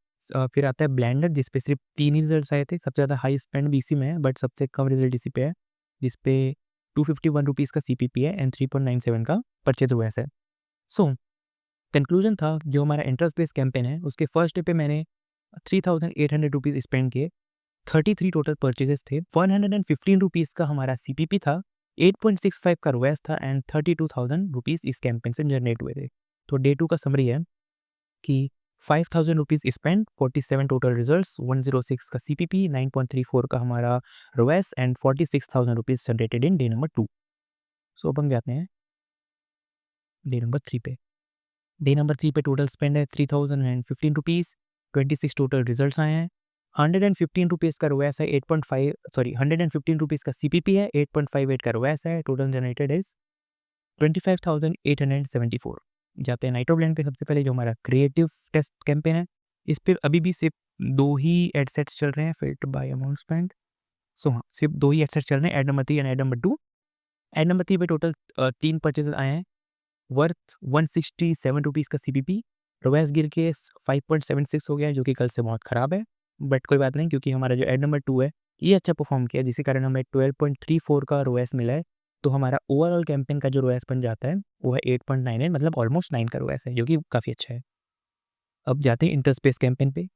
फिर आता है ब्लेंडर, जिस पे सिर्फ 3 ही रिज़ल्ट्स आए थे। सबसे ज़्यादा हाई स्पेंड भी इसी में है, बट सबसे कम रिज़ल्ट इसी पे है, जिस पे ₹251 का सीपीपी है एंड 3.97 का परचेज़ रोएस है। सो कंक्लूजन था, जो हमारा इंटरेस्ट बेस्ड कैंपेन है उसके फर्स्ट डे पे मैंने ₹3800 स्पेंड किए, 33 टोटल परचेजेस थे, ₹115 का हमारा सीपीपी था, 8.65 का रोएस था एंड ₹32,000 इस कैंपेन से जनरेट हुए थे। तो डे 2 का समरी है कि ₹5000 स्पेंड, 47 टोटल रिजल्ट्स, 106 का सीपीपी, 9.34 का हमारा ROAS and ₹46,000 generated in day number 2। So अब हम जाते हैं डे नंबर 3 पे। डे नंबर 3 पे टोटल स्पेंड है ₹3015, 26 टोटल रिजल्ट्स आए हैं। ₹115 का रोएस है, 8.5 सॉरी ₹115 का सीपीपी है, 8.58 का रोएस है, टोटल जनरेटेड इज़ 25,874। जाते हैं नाइट्रो ब्लेंड पे। सबसे पहले जो हमारा क्रिएटिव टेस्ट कैंपेन है, इस पे अभी भी सिर्फ 2 ही एड सेट्स चल रहे हैं, filter by amount spend. So हाँ, सिर्फ 2 ही एड सेट्स चल रहे हैं, ad number 3 and ad number 2। Ad number 3 पे टोटल 3 परचेज़ेज़ आए हैं, वर्थ ₹167 का सीपीपी। रोएस गिर के 5.76 हो गया है, जो कि कल से बहुत ख़राब है, बट कोई बात नहीं, क्योंकि हमारा जो एड नंबर 2 है ये अच्छा परफॉर्म किया, जिसके कारण हमें 12.34 का रोएस मिला है। तो हमारा ओवरऑल कैंपेन का जो रोएस बन जाता है वो है 8.98, मतलब ऑलमोस्ट 9 का रोएस है, जो कि काफ़ी अच्छा है। अब जाते हैं इंटरस्पेस कैंपेन पे।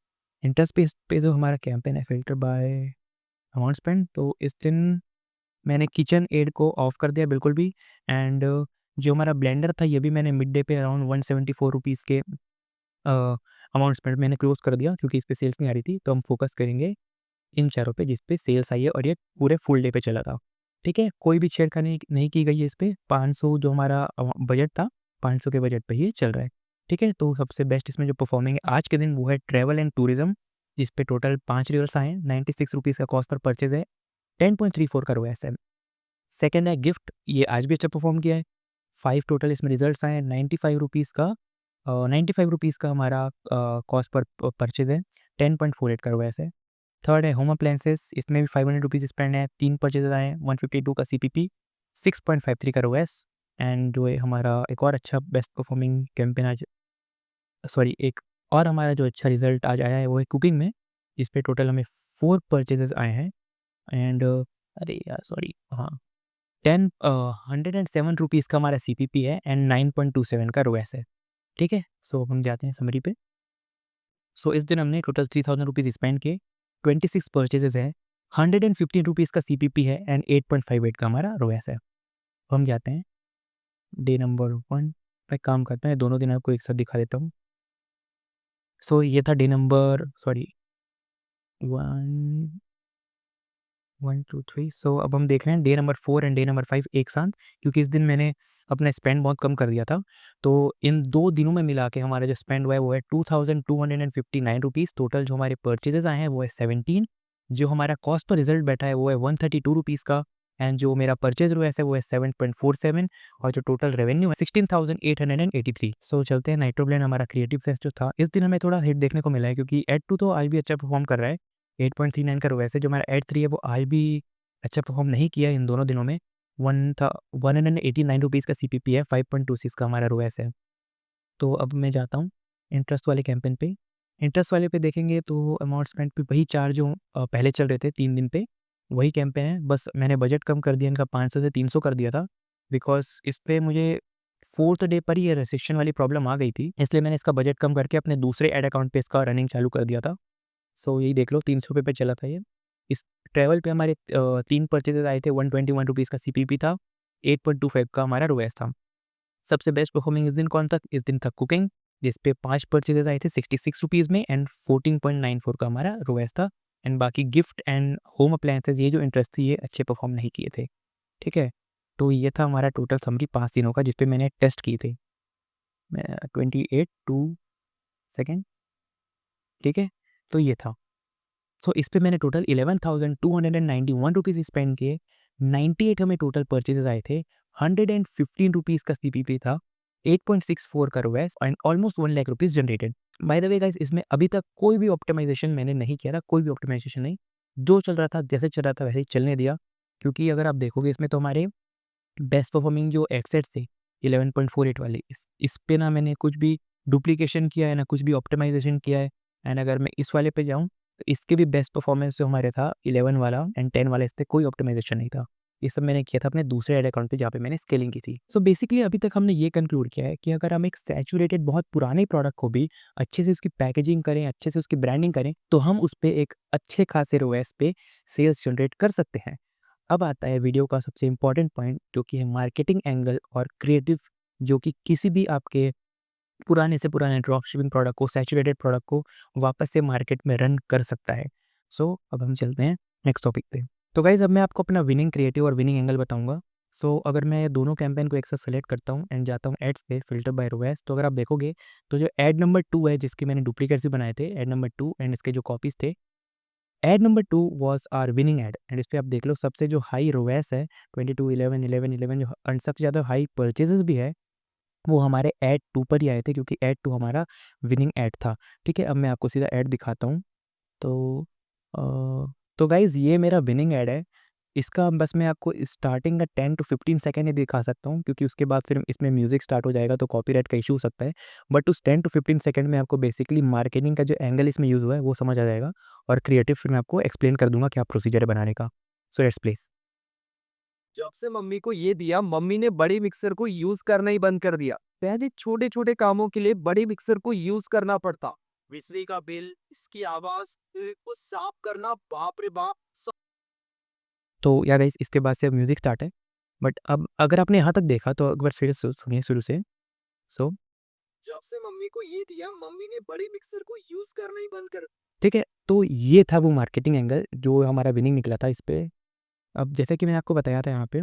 इंटरस्पेस पे जो हमारा कैंपेन है फ़िल्टर बाय अमाउंट स्पेंड, तो इस दिन मैंने किचन एड को ऑफ कर दिया बिल्कुल भी, एंड जो हमारा ब्लेंडर था ये भी मैंने मिड डे पे अराउंड ₹174 के अमाउंट स्पेंड मैंने क्लोज़ कर दिया, क्योंकि इस पे सेल्स नहीं आ रही थी। तो हम फ़ोकस करेंगे इन चारों पे जिस पे सेल्स आई है और ये पूरे फुल डे पे चला था, ठीक है? कोई भी छेड़खानी नहीं की गई है इस पे। 500 जो हमारा बजट था, 500 के बजट पे ही चल रहा है, ठीक है? तो सबसे बेस्ट इसमें जो परफॉर्मिंग है आज के दिन वो है ट्रैवल एंड टूरिज़्म, जिस पे टोटल 5 रिजल्ट्स आए हैं, ₹96 का कॉस्ट पर परचेज़ है, 10.34 का रोएस है। सेकंड है गिफ्ट, ये आज भी अच्छा परफॉर्म किया है, 5 टोटल इसमें रिजल्ट्स आए हैं, ₹95 का ₹95 का हमारा कॉस्ट पर परचेज़ है, 10.48 का रोएस है। थर्ड है होम अप्लायंसेस, इसमें भी ₹500 स्पेंड है, 3 परचेज़ेज़ आए हैं, 152 का सीपीपी, 6.53 का रोएस। एंड जो है हमारा एक और अच्छा बेस्ट परफॉर्मिंग कैंपेन आज, सॉरी एक और हमारा जो अच्छा रिज़ल्ट आज आया है वो है कुकिंग में, जिस पे टोटल हमें 4 परचेज़ेज़ आए हैं एंड अरे यार सॉरी हाँ, 107 का हमारा सीपीपी है एंड 9.27 का रोएस है, ठीक है? सो हम जाते हैं समरी पे। सो इस दिन हमने टोटल ₹3000 स्पेंड किए, 26 परचेज़ेज़ हैं, ₹115 का सीपीपी है एंड 8.58 का हमारा रोएस है। हम जाते हैं डे नंबर 1। मैं काम करता है, दोनों दिन आपको एक साथ दिखा देता हूँ। सो ये था डे नंबर 1 1 2 3। सो अब हम देख रहे हैं day number 4 and day number 5 एक साथ, क्योंकि इस दिन मैंने अपना स्पेंड बहुत कम कर दिया था। तो इन 2 दिनों में मिला के हमारा जो स्पेंड हुआ है वो है ₹2259। टोटल जो हमारे परचेजेज़ आए हैं वो है 17। जो हमारा कॉस्ट पर रिज़ल्ट बैठा है वो है ₹132 का, एंड जो मेरा परचेज़ रोएस है वो है 7.47, और जो टोटल रेवेन्यू है 16,883। सो चलते हैं नाइट्रो ब्लेंड। हमारा क्रिएटिव सेंस जो था, इस दिन हमें थोड़ा हिट देखने को मिला है, क्योंकि एड 2 तो आज भी अच्छा परफॉर्म कर रहा है 8.39 का रोएस है। जो हमारा एड 3 है वो आज भी अच्छा परफॉर्म नहीं किया इन दोनों दिनों में। ₹189 का सीपीपी है, 5.26 का हमारा रोएस है। तो अब मैं जाता हूँ इंटरेस्ट वाले कैंपेन पे। इंटरेस्ट वाले पे देखेंगे तो अमाउंट स्पेंड पे वही चार जो पहले चल रहे थे 3 दिन पे, वही कैंपेन है। बस मैंने बजट कम कर दिया, इनका 500 से 300 कर दिया था, बिकॉज़ इस पे मुझे 4th डे पर ही ये रेस्ट्रिक्शन वाली प्रॉब्लम आ गई थी। इसलिए मैंने इसका बजट कम करके अपने दूसरे ऐड अकाउंट पे इसका रनिंग चालू कर दिया था। सो यही देख लो, ₹300 पे चला था ये। इस ट्रैवल पे हमारे 3 परचेज़ेज़ आए थे, ₹121 का सीपीपी था, 8.25 का हमारा रोएस था। सबसे बेस्ट परफॉर्मिंग इस दिन कौन था? इस दिन था कुकिंग, जिस पे 5 परचेज़ेज़ आए थे ₹66 में, एंड 14.94 का हमारा रोएस था। एंड बाकी गिफ्ट एंड होम अप्लायंसेज़, ये जो इंटरेस्ट थी, ये अच्छे परफॉर्म नहीं किए थे। ठीक है? तो ये था हमारा टोटल समरी 5 दिनों का, जिस पे मैंने टेस्ट किए थे। मैं 28 2 सेकंड, ठीक है? तो ये था। सो इस पे मैंने टोटल ₹11,291 स्पेंड किए। 98 हमें टोटल परचेजेस आए थे। ₹115 का सीपीपी था। 8.64 का ROAS and almost 1 lakh rupees generated. By the way guys, इसमें अभी तक कोई भी ऑप्टिमाइजेशन मैंने नहीं किया था, कोई भी ऑप्टिमाइजेशन नहीं। जो चल रहा था, जैसे चल रहा था वैसे ही चलने दिया, क्योंकि अगर आप देखोगे इसमें तो हमारे बेस्ट परफॉर्मिंग जो एडसेट्स थे 11.48 वाले, इस पे ना मैंने कुछ भी डुप्लीकेशन किया है, ना कुछ भी ऑप्टिमाइजेशन किया है। एंड अगर मैं इस वाले पे जाऊँ, तो इसके भी बेस्ट परफॉर्मेंस जो हमारे था 11 वाला एंड 10 वाला, इस पे कोई ऑप्टिमाइजेशन नहीं था। ये सब मैंने किया था अपने दूसरे ऐड अकाउंट पे, जहाँ पे मैंने स्केलिंग की थी। सो बेसिकली अभी तक हमने ये कंक्लूड किया है कि अगर हम एक सैचुरेटेड बहुत पुराने प्रोडक्ट को भी अच्छे से उसकी पैकेजिंग करें, अच्छे से उसकी ब्रांडिंग करें, तो हम उस पे एक अच्छे खासे रोएस पे सेल्स जनरेट कर सकते हैं। अब आता है वीडियो का सबसे इम्पोर्टेंट पॉइंट, जो कि है मार्केटिंग एंगल और क्रिएटिव, जो कि किसी भी आपके पुराने से पुराने ड्रॉप शिपिंग प्रोडक्ट को, सैचुरेटेड प्रोडक्ट को वापस से मार्केट में रन कर सकता है। सो अब हम चलते हैं नेक्स्ट टॉपिक पे। तो गाइज, अब मैं आपको अपना विनिंग क्रिएटिव और विनिंग एंगल बताऊंगा। सो अगर मैं ये दोनों कैंपेन को एक साथ सेलेक्ट करता हूँ एंड जाता हूँ एड्स पे, फिल्टर बाय रोएस, तो अगर आप देखोगे तो जो एड नंबर 2 है, जिसके मैंने डुप्लीकेट्स भी बनाए थे, एड नंबर 2 एंड इसके जो कॉपीज थे, ad number 2 was our winning ad. And इस पे आप देख लो, सबसे जो हाई रोएस है 22 11 11 11, जो एंड सबसे ज़्यादा हाई परचेजेस भी है, वो हमारे एड 2 पर ही आए थे, क्योंकि एड 2 हमारा विनिंग एड था। ठीक है, अब मैं आपको सीधा एड दिखाता हूँ। तो तो गाइज़, ये मेरा विनिंग एड है। इसका बस मैं आपको स्टार्टिंग का 10 टू 15 सेकंड ही दिखा सकता हूँ, क्योंकि उसके बाद फिर इसमें म्यूज़िक स्टार्ट हो जाएगा तो कॉपीराइट का इशू हो सकता है। बट उस 10 टू 15 सेकंड में आपको बेसिकली मार्केटिंग का जो एंगल इसमें यूज़ हुआ है वो समझ आ जाएगा, और क्रिएटिव फिर मैं आपको एक्सप्लेन कर दूँगा क्या प्रोसीजर है बनाने का। So let's please. जब से मम्मी को ये दिया, मम्मी ने बड़ी मिक्सर को यूज करना ही बंद कर दिया। पहले छोटे छोटे कामों के लिए बड़ी मिक्सर को यूज करना पड़ता। बिजली का बिल, इसकी आवाज, को साफ करना, बाप रे बाप। तो या गाइज़, इसके बाद से अब म्यूज़िक स्टार्ट है। बट अब अगर आपने यहाँ तक देखा तो एक बार फिर से सुनिए शुरू से। सो जब से मम्मी को ये दिया, मम्मी ने बड़ी मिक्सर को यूज करना ही बंद कर। ठीक है, तो ये था वो मार्केटिंग एंगल जो हमारा विनिंग निकला था इस पे। अब जैसे कि मैंने आपको बताया था यहाँ पे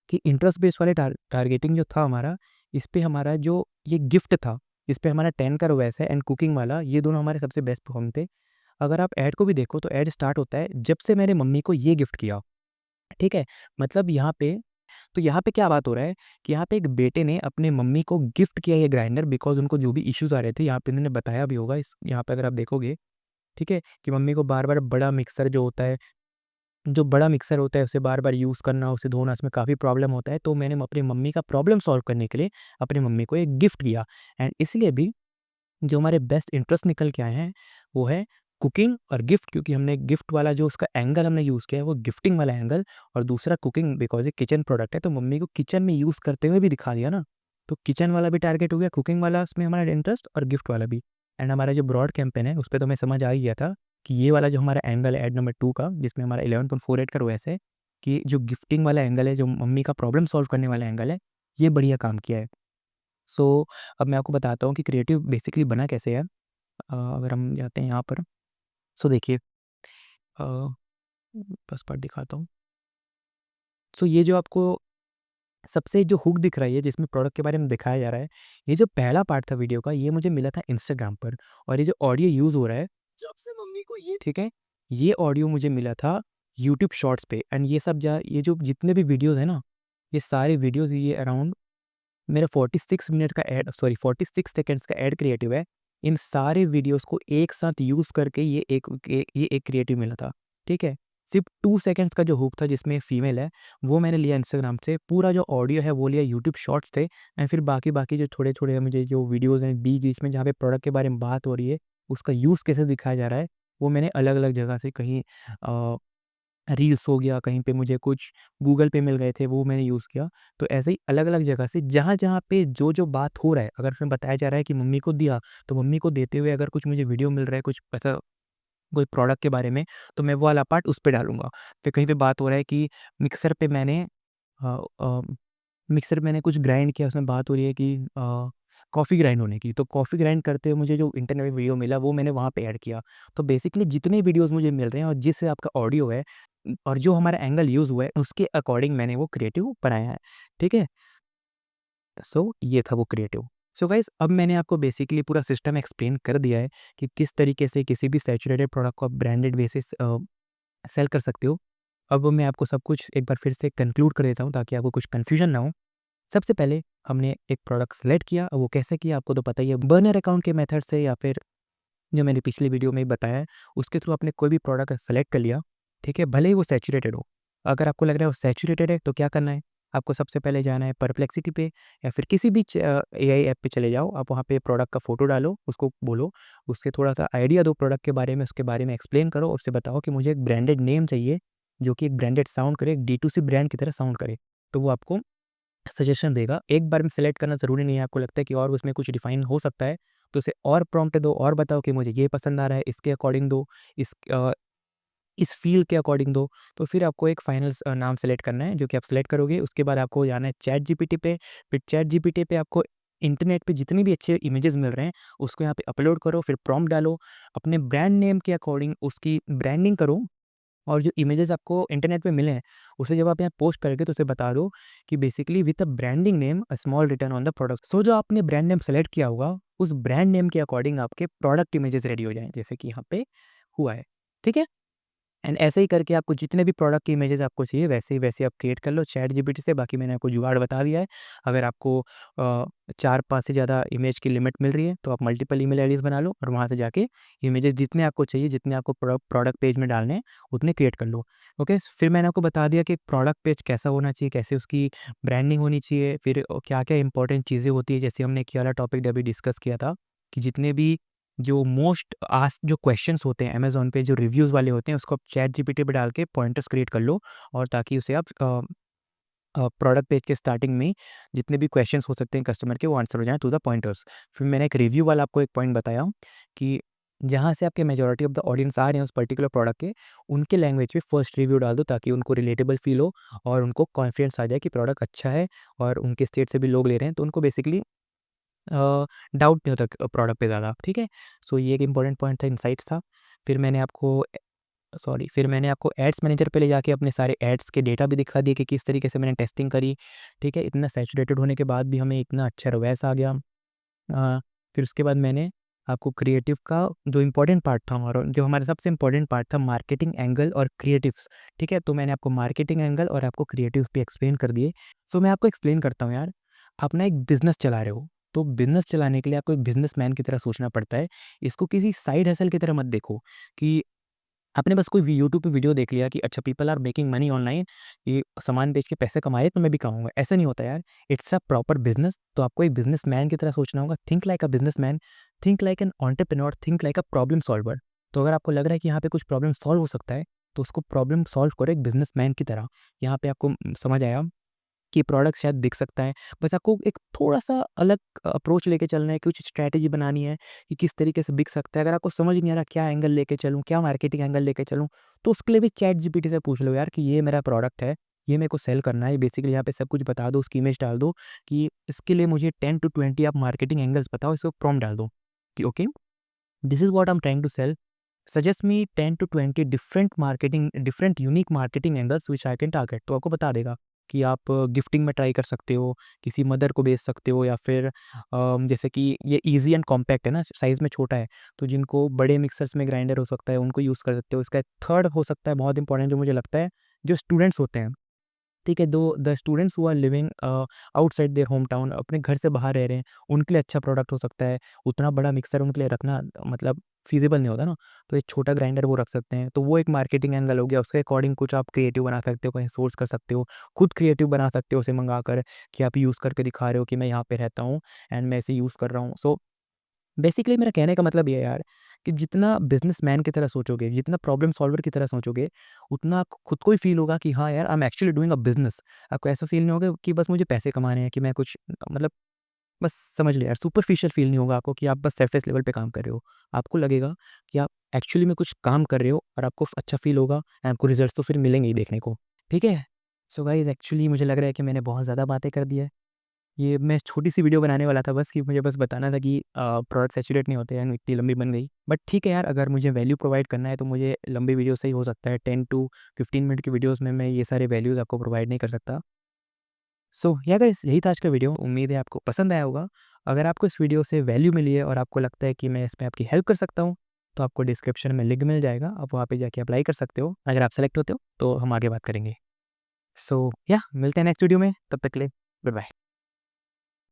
कि इंटरेस्ट बेस वाले टारगेटिंग जो था हमारा, इस पे हमारा जो ये गिफ्ट था, इस पे हमारा 10 का रोएस है, एंड कुकिंग वाला, ये दोनों हमारे सबसे बेस्ट परफॉर्म थे। अगर आप ऐड को भी देखो तो ऐड स्टार्ट होता है जब से मैंने मम्मी को ये गिफ्ट किया। ठीक है? मतलब यहाँ पे, तो यहाँ पे क्या बात हो रहा है कि यहाँ पे एक बेटे ने अपने मम्मी को गिफ्ट किया ये ग्राइंडर, बिकॉज़ उनको जो भी इश्यूज़ आ रहे थे, यहाँ पे इन्होंने बताया भी होगा, इस यहाँ पे अगर आप देखोगे, ठीक है? कि मम्मी को बार-बार बड़ा मिक्सर जो होता है, जो बड़ा मिक्सर होता है उसे बार-बार यूज़ करना, उसे धोना, इसमें काफ़ी प्रॉब्लम होता है। तो मैंने अपनी मम्मी का प्रॉब्लम सॉल्व करने के लिए अपनी मम्मी को एक गिफ्ट दिया, एंड इसलिए भी जो हमारे बेस्ट इंटरेस्ट निकल के आए हैं, वो है कुकिंग और गिफ्ट, क्योंकि हमने गिफ्ट वाला जो उसका एंगल हमने यूज़ किया है, वो गिफ्टिंग वाला एंगल, और दूसरा कुकिंग, बिकॉज़ ये किचन प्रोडक्ट है, तो मम्मी को किचन में यूज़ करते हुए भी दिखा दिया ना। तो किचन वाला भी टारगेट हो गया, कुकिंग वाला उसमें हमारा इंटरेस्ट, और गिफ्ट वाला भी। एंड हमारा जो ब्रॉड कैंपेन है, उस पे तो हमें समझ आ ही गया था कि ये वाला जो हमारा एंगल है ऐड नंबर 2 का, जिसमें हमारा 11.48 का ROAS है, कि जो गिफ्टिंग वाला एंगल है, जो मम्मी का प्रॉब्लम सॉल्व करने वाला एंगल है, ये बढ़िया काम किया है। सो अब मैं आपको बताता हूँ कि क्रिएटिव बेसिकली बना कैसे है। अगर हम जाते हैं यहाँ पर, सो देखिए, फर्स्ट पार्ट दिखाता हूँ। सो ये जो आपको सबसे जो हुक दिख रही है जिसमें प्रोडक्ट के बारे में दिखाया जा रहा है, ये जो पहला पार्ट था वीडियो का, ये मुझे मिला था इंस्टाग्राम पर। और ये जो ऑडियो यूज़ हो रहा है, जब से मम्मी को ये ठीक है, ये ऑडियो मुझे मिला था यूट्यूब शॉर्ट्स पे। एंड ये जो जितने भी वीडियोज़ हैं ना, ये सारे वीडियोज़, ये अराउंड मेरा 46 मिनट का एड, सॉरी 46 सेकंड्स का एड क्रिएटिव है। इन सारे वीडियोज़ को एक साथ यूज़ करके ये एक क्रिएटिव मिला था, ठीक है? सिर्फ़ 2 सेकंड्स का जो हुक था जिसमें फीमेल है, वो मैंने लिया इंस्टाग्राम से। पूरा जो ऑडियो है वो लिया यूट्यूब शॉर्ट्स थे। एंड फिर बाकी जो थोड़े-थोड़े मुझे जो वीडियोज़ हैं बीच-बीच में जहाँ पे प्रोडक्ट के बारे में बात हो रही है, उसका यूज़ कैसे दिखाया जा रहा है, वो मैंने अलग-अलग जगह से कहीं अ रील्स हो गया, कहीं पे मुझे कुछ गूगल पे मिल गए थे, वो मैंने यूज़ किया। तो ऐसे ही अलग-अलग जगह से जहाँ-जहाँ पे जो-जो बात हो रहा है, अगर उसमें बताया जा रहा है कि मम्मी को दिया, तो मम्मी को देते हुए अगर कुछ मुझे वीडियो मिल रहा है, कुछ ऐसा कोई प्रोडक्ट के बारे में, तो मैं वो वाला पार्ट उस पे डालूँगा। फिर कहीं पे बात हो रहा है कि मिक्सर पे मैंने अ अ, मिक्सर पे मैंने कुछ ग्राइंड किया, उसमें बात हो रही है कि कॉफ़ी ग्राइंड होने की, तो कॉफ़ी ग्राइंड करते हुए मुझे जो इंटरनेट में वीडियो मिला, वो मैंने वहाँ पे ऐड किया। तो बेसिकली जितने वीडियोज़ मुझे मिल रहे हैं और जिस आपका ऑडियो है और जो हमारा एंगल यूज़ हुआ है, उसके अकॉर्डिंग मैंने वो क्रिएटिव बनाया है, ठीक है? सो ये था वो क्रिएटिव। सो गाइज़, अब मैंने आपको बेसिकली पूरा सिस्टम एक्सप्लेन कर दिया है कि किस तरीके से किसी भी सैचुरेटेड प्रोडक्ट को आप ब्रांडेड बेसिस सेल कर सकते हो। अब मैं आपको सब कुछ एक बार फिर से कंक्लूड कर देता हूँ ताकि आपको कुछ कन्फ्यूजन ना हो। सबसे पहले हमने एक प्रोडक्ट सेलेक्ट किया, अब वो कैसे किया आपको तो पता ही है, बर्नर अकाउंट के मेथड से या फिर जो मैंने पिछली वीडियो में बताया है, उसके थ्रू आपने कोई भी प्रोडक्ट सेलेक्ट कर लिया, ठीक है? भले ही वो सैचुरेटेड हो। अगर आपको लग रहा है वो सैचुरेटेड है, तो क्या करना है? आपको सबसे पहले जाना है परप्लेक्सिटी पे या फिर किसी भी एआई ऐप पे चले जाओ। आप वहाँ पे प्रोडक्ट का फ़ोटो डालो, उसको बोलो, उसके थोड़ा-सा आइडिया दो प्रोडक्ट के बारे में, उसके बारे में एक्सप्लेन करो और उससे बताओ कि मुझे एक ब्रांडेड नेम चाहिए, जो कि एक ब्रांडेड साउंड करे, एक डी2सी ब्रांड की तरह साउंड करे। तो वो आपको सजेशन देगा। एक बार में सेलेक्ट करना ज़रूरी नहीं है, आपको लगता है कि और उसमें कुछ रिफ़ाइन हो सकता है, तो उसे और प्रॉम्प्ट दो और बताओ कि मुझे ये पसंद आ रहा है, इसके अकॉर्डिंग दो, इस फ़ील्ड के अकॉर्डिंग दो। तो फिर आपको एक फाइनल नाम सेलेक्ट करना है, जो कि आप सेलेक्ट करोगे। उसके बाद आपको जाना है चैटजीपीटी पे, फिर चैटजीपीटी पे आपको इंटरनेट पे जितने भी अच्छे इमेजेस मिल रहे हैं, उसको यहाँ पे अपलोड करो, फिर प्रॉम्प्ट डालो, अपने ब्रांड नेम के अकॉर्डिंग उसकी ब्रांडिंग करो। और जो इमेजेस आपको इंटरनेट पे मिले हैं, उसे जब आप यहाँ पोस्ट करोगे तो उसे बता दो कि basically with a branding name a small return on the product. So जो आपने ब्रांड नेम सेलेक्ट किया होगा, उस ब्रांड नेम के अकॉर्डिंग आपके प्रोडक्ट इमेजेस रेडी हो जाएँ, जैसे कि यहाँ पे हुआ है। ठीक है? एंड ऐसे ही करके आपको जितने भी प्रोडक्ट की इमेजेस आपको चाहिए वैसे आप क्रिएट कर लो चैटजीपीटी से। बाकी मैंने आपको जुगाड़ बता दिया है। अगर आपको 4-5 से ज़्यादा इमेज की लिमिट मिल रही है, तो आप मल्टीपल ईमेल आईडीज़ बना लो और वहाँ से जाके इमेजेस जितने आपको चाहिए, जितने आपको प्रोडक्ट पेज में डालने हैं, उतने क्रिएट कर लो। ओके? फिर मैंने आपको बता दिया कि प्रोडक्ट पेज कैसा होना चाहिए, कैसे उसकी ब्रांडिंग होनी चाहिए, फिर क्या-क्या इंपॉर्टेंट चीज़ें होती हैं, जैसे हमने एक ये वाला टॉपिक अभी डिस्कस किया था कि जितने भी जो मोस्ट आस्क्ड जो क्वेश्चंस होते हैं अमेज़न पे, जो रिव्यूज़ वाले होते हैं, उसको आप चैटजीपीटी पे डाल के पॉइंटर्स क्रिएट कर लो और ताकि उसे आप प्रोडक्ट पेज के स्टार्टिंग में जितने भी क्वेश्चंस हो सकते हैं कस्टमर के, वो आंसर हो जाएँ टू द पॉइंटर्स। फिर मैंने एक रिव्यू वाला आपको एक पॉइंट बताया कि जहाँ से आपके मेजॉरिटी ऑफ द ऑडियंस आ रहे हैं उस पर्टिकुलर प्रोडक्ट के, उनके लैंग्वेज में फर्स्ट रिव्यू डाल दो ताकि उनको रिलेटेबल फ़ील हो और उनको कॉन्फिडेंस आ जाए कि प्रोडक्ट अच्छा है और उनके स्टेट से भी लोग ले रहे हैं, तो उनको बेसिकली डाउट नहीं होता प्रोडक्ट पे ज़्यादा, ठीक है? सो ये एक इम्पोर्टेंट पॉइंट था, इनसाइट्स था। फिर मैंने आपको फिर मैंने आपको एड्स मैनेजर पे ले जाके अपने सारे एड्स के डेटा भी दिखा दिए कि किस तरीके से मैंने टेस्टिंग करी, ठीक है? इतना सैचुरेटेड होने के बाद भी हमें इतना अच्छा ROAS आ गया। फिर उसके बाद मैंने आपको क्रिएटिव का जो इम्पोर्टेंट पार्ट था हमारा, जो हमारा सबसे इम्पोर्टेंट पार्ट था मार्केटिंग एंगल और क्रिएटिव्स, ठीक है? तो मैंने आपको मार्केटिंग एंगल और आपको क्रिएटिव भी एक्सप्लेन कर दिए। सो मैं आपको एक्सप्लेन करता हूँ यार, आप ना एक बिज़नेस चला रहे हो, तो बिज़नेस चलाने के लिए आपको एक बिज़नेसमैन की तरह सोचना पड़ता है। इसको किसी साइड हसल की तरह मत देखो कि आपने बस कोई यूट्यूब पे वीडियो देख लिया कि अच्छा people are making money online, ये सामान बेच के पैसे कमा रहे तो मैं भी कमाऊँगा। ऐसा नहीं होता यार, इट्स अ प्रॉपर बिज़नेस। तो आपको एक बिज़नेसमैन की तरह सोचना होगा। Think like a businessman, think like an entrepreneur, think like a problem solver. तो अगर आपको लग रहा है कि यहाँ पे कुछ प्रॉब्लम सॉल्व हो सकता है, तो उसको प्रॉब्लम सॉल्व करो एक बिज़नेसमैन की तरह। यहाँ पे आपको समझ आया कि प्रोडक्ट शायद बिक सकता है। बस आपको एक थोड़ा-सा अलग अप्रोच लेके चलना है, कुछ स्ट्रैटेजी बनानी है कि किस तरीके से बिक सकता है। अगर आपको समझ नहीं आ रहा क्या एंगल लेके चलूँ, क्या मार्केटिंग एंगल लेके चलूँ, तो उसके लिए भी चैटजीपीटी से पूछ लो यार कि ये मेरा प्रोडक्ट है, ये मेरे को सेल करना है। बेसिकली यहाँ पे सब कुछ बता दो, उसकी इमेज डाल दो कि इसके लिए मुझे 10 टू 20 आप मार्केटिंग एंगल्स बताओ, इसको प्रॉम्प्ट डाल दो कि okay, this is what I am trying to sell, suggest me 10 to 20 different unique marketing angles which I can target. तो आपको बता देगा कि आप गिफ्टिंग में ट्राई कर सकते हो, किसी मदर को बेच सकते हो, या फिर जैसे कि ये ईज़ी एंड कॉम्पैक्ट है ना, साइज़ में छोटा है, तो जिनको बड़े मिक्सर्स में ग्राइंडर हो सकता है, उनको यूज़ कर सकते हो। इसका थर्ड हो सकता है बहुत इंपॉर्टेंट, जो मुझे लगता है, जो स्टूडेंट्स होते हैं, ठीक है, to the students who are living outside their home town, अपने घर से बाहर रह रहे हैं, उनके लिए अच्छा प्रोडक्ट हो सकता है। उतना बड़ा मिक्सर उनके लिए रखना मतलब फ़ीज़िबल नहीं होता ना, तो एक छोटा ग्राइंडर वो रख सकते हैं। तो वो एक मार्केटिंग एंगल हो गया, उसके अकॉर्डिंग कुछ आप क्रिएटिव बना सकते हो, कहीं सोर्स कर सकते हो, खुद क्रिएटिव बना सकते हो उसे मँगाकर, कि आप यूज़ करके दिखा रहे हो कि मैं यहाँ पे रहता हूँ एंड मैं इसे यूज़ कर रहा हूँ। सो बेसिकली मेरा कहने का मतलब ये है यार, कि जितना बिज़नेसमैन की तरह सोचोगे, जितना प्रॉब्लम सॉल्वर की तरह सोचोगे, उतना आपको खुद को ही फ़ील होगा कि हाँ यार, I am actually doing a business. आपको ऐसा फ़ील नहीं होगा कि बस मुझे पैसे कमाने हैं, कि मैं कुछ मतलब, बस समझ लो यार, सुपरफिशियल फ़ील नहीं होगा आपको कि आप बस सरफेस लेवल पे काम कर रहे हो। आपको लगेगा कि आप एक्चुअली में कुछ काम कर रहे हो और आपको अच्छा फ़ील होगा एंड आपको रिज़ल्ट्स तो फिर मिलेंगे ही देखने को। ठीक है? सो गाइज़, एक्चुअली मुझे लग रहा है कि मैंने बहुत ज़्यादा बातें कर दी है। ये मैं छोटी-सी वीडियो बनाने वाला था बस, कि मुझे बस बताना था कि प्रोडक्ट सैचुरेट नहीं होते एंड इतनी लंबी बन गई। बट ठीक है यार, अगर मुझे वैल्यू प्रोवाइड करना है तो मुझे लंबी वीडियो से ही हो सकता है। 10 टू 15 मिनट की वीडियोज़ में मैं ये सारे वैल्यूज़ आपको प्रोवाइड नहीं कर सकता। सो या गाइस, यही था आज का वीडियो। उम्मीद है आपको पसंद आया होगा। अगर आपको इस वीडियो से वैल्यू मिली है और आपको लगता है कि मैं इसमें आपकी हेल्प कर सकता हूँ, तो आपको डिस्क्रिप्शन में लिंक मिल जाएगा। आप वहाँ पे जाके अप्लाई कर सकते हो। अगर आप सेलेक्ट होते हो तो हम आगे बात करेंगे। सो या मिलते हैं नेक्स्ट वीडियो में, तब तक के लिए गुड बाय।